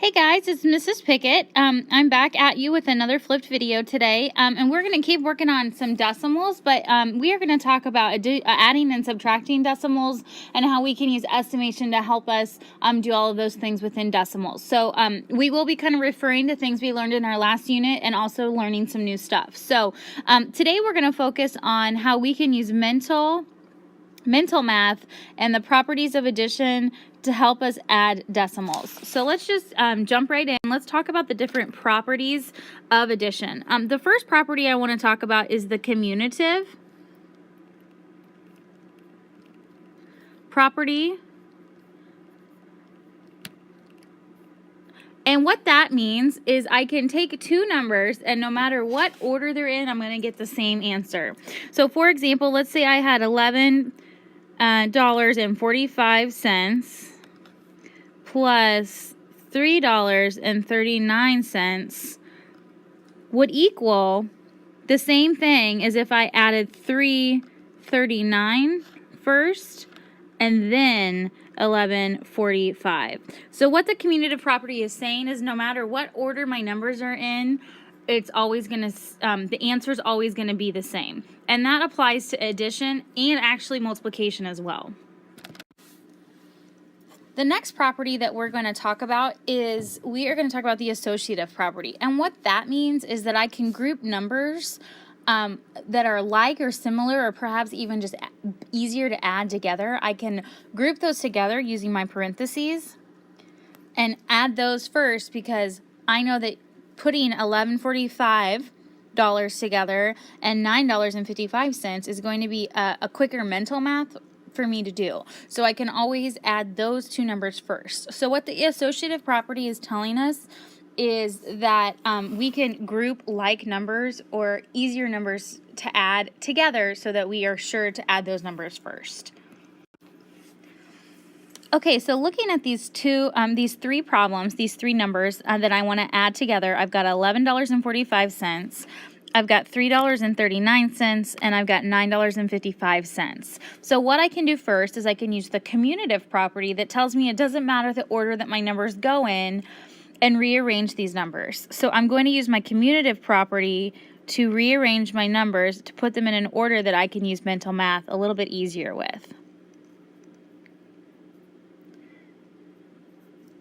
Hey guys, it's Mrs. Pickett. I'm back at you with another flipped video today, and we're going to keep working on some decimals, but we are going to talk about adding and subtracting decimals and how we can use estimation to help us do all of those things within decimals. So we will be kind of referring to things we learned in our last unit and also learning some new stuff. So today we're going to focus on how we can use mental math and the properties of addition to help us add decimals. So let's just jump right in. Let's talk about the different properties of addition. The first property I want to talk about is the commutative property. And what that means is I can take two numbers, and no matter what order they're in, I'm going to get the same answer. So for example, let's say I had $11.45 plus $3.39 would equal the same thing as if I added $3.39 first and then $11.45. So what the commutative property is saying is no matter what order my numbers are in, it's always going to, the answer is always going to be the same. And that applies to addition and actually multiplication as well. The next property that we're going to talk about is we are going to talk about the associative property. And what that means is that I can group numbers that are like or similar or perhaps even just easier to add together. I can group those together using my parentheses and add those first because I know that putting $11.45 together and $9.55 is going to be a quicker mental math for me to do. So I can always add those two numbers first. So what the associative property is telling us is that we can group like numbers or easier numbers to add together so that we are sure to add those numbers first. Okay, so looking at these three problems, these three numbers that I want to add together, I've got $11.45, I've got $3.39, and I've got $9.55. So what I can do first is I can use the commutative property that tells me it doesn't matter the order that my numbers go in and rearrange these numbers. So I'm going to use my commutative property to rearrange my numbers to put them in an order that I can use mental math a little bit easier with.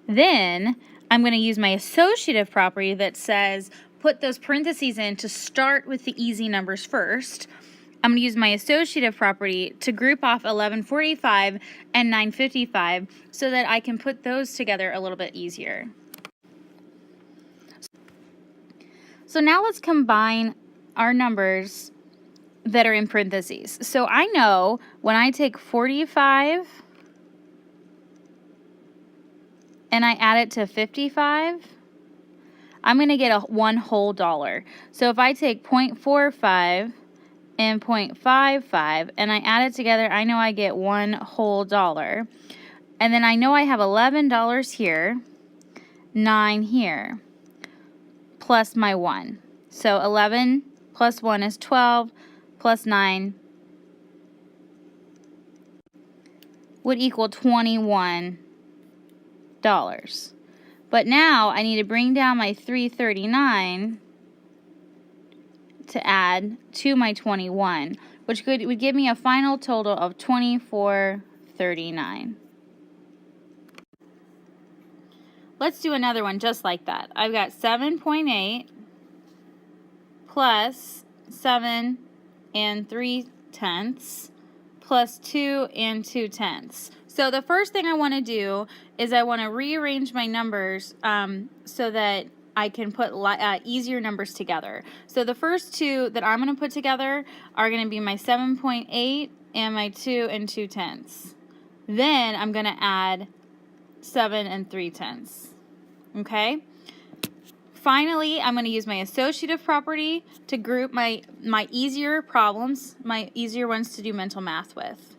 Then I'm going to use my associative property that says put those parentheses in to start with the easy numbers first. I'm going to use my associative property to group off 1145 and 955 so that I can put those together a little bit easier. So now let's combine our numbers that are in parentheses. So I know when I take 45 and I add it to 55, I'm going to get a $1 whole dollar. So if I take 0.45 and 0.55 and I add it together, I know I get $1 whole dollar. And then I know I have $11 here, 9 here, plus my 1. So 11 plus 1 is 12, plus 9 would equal $21. But now I need to bring down my $3.39 to add to my 21, which would give me a final total of $24.39. Let's do another one just like that. I've got 7.8 plus 7 3/10 plus 2 2/10. So the first thing I want to do is I want to rearrange my numbers so that I can put easier numbers together. So the first two that I'm going to put together are going to be my 7.8 and my 2 2/10. Then I'm going to add 7 3/10. Okay? Finally, I'm going to use my associative property to group my easier problems, my easier ones to do mental math with.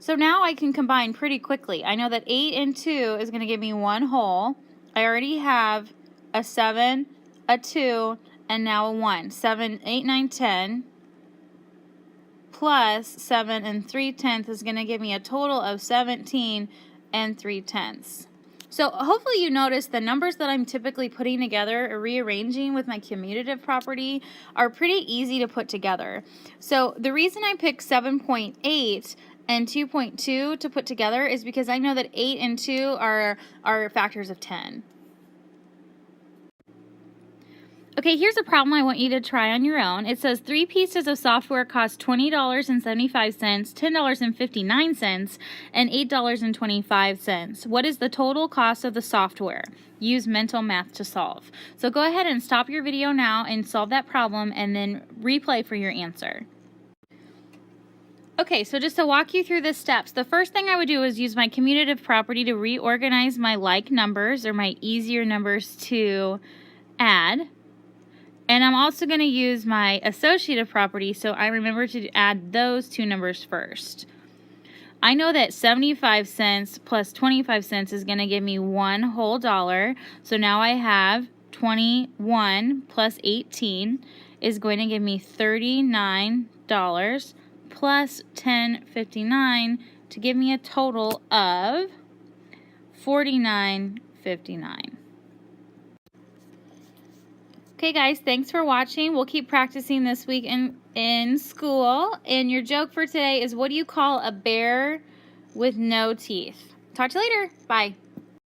So now I can combine pretty quickly. I know that 8 and 2 is going to give me 1 whole. I already have a 7, a 2, and now a 1. 7, 8, 9, 10 plus 7 3/10 is going to give me a total of 17 3/10. So hopefully you notice the numbers that I'm typically putting together or rearranging with my commutative property are pretty easy to put together. So the reason I picked 7.8 and 2.2 to put together is because I know that 8 and 2 are factors of 10. Okay, here's a problem I want you to try on your own. It says 3 pieces of software cost $20.75, $10.59, and $8.25. What is the total cost of the software? Use mental math to solve. So go ahead and stop your video now and solve that problem and then replay for your answer. Okay, so just to walk you through the steps, the first thing I would do is use my commutative property to reorganize my like numbers or my easier numbers to add. And I'm also going to use my associative property, so I remember to add those two numbers first. I know that 75 cents plus 25 cents is going to give me $1 whole. So now I have 21 plus 18 is going to give me $39 plus 10.59 to give me a total of $49.59. Okay guys, thanks for watching. We'll keep practicing this week in school. And your joke for today is, what do you call a bear with no teeth? Talk to you later. Bye.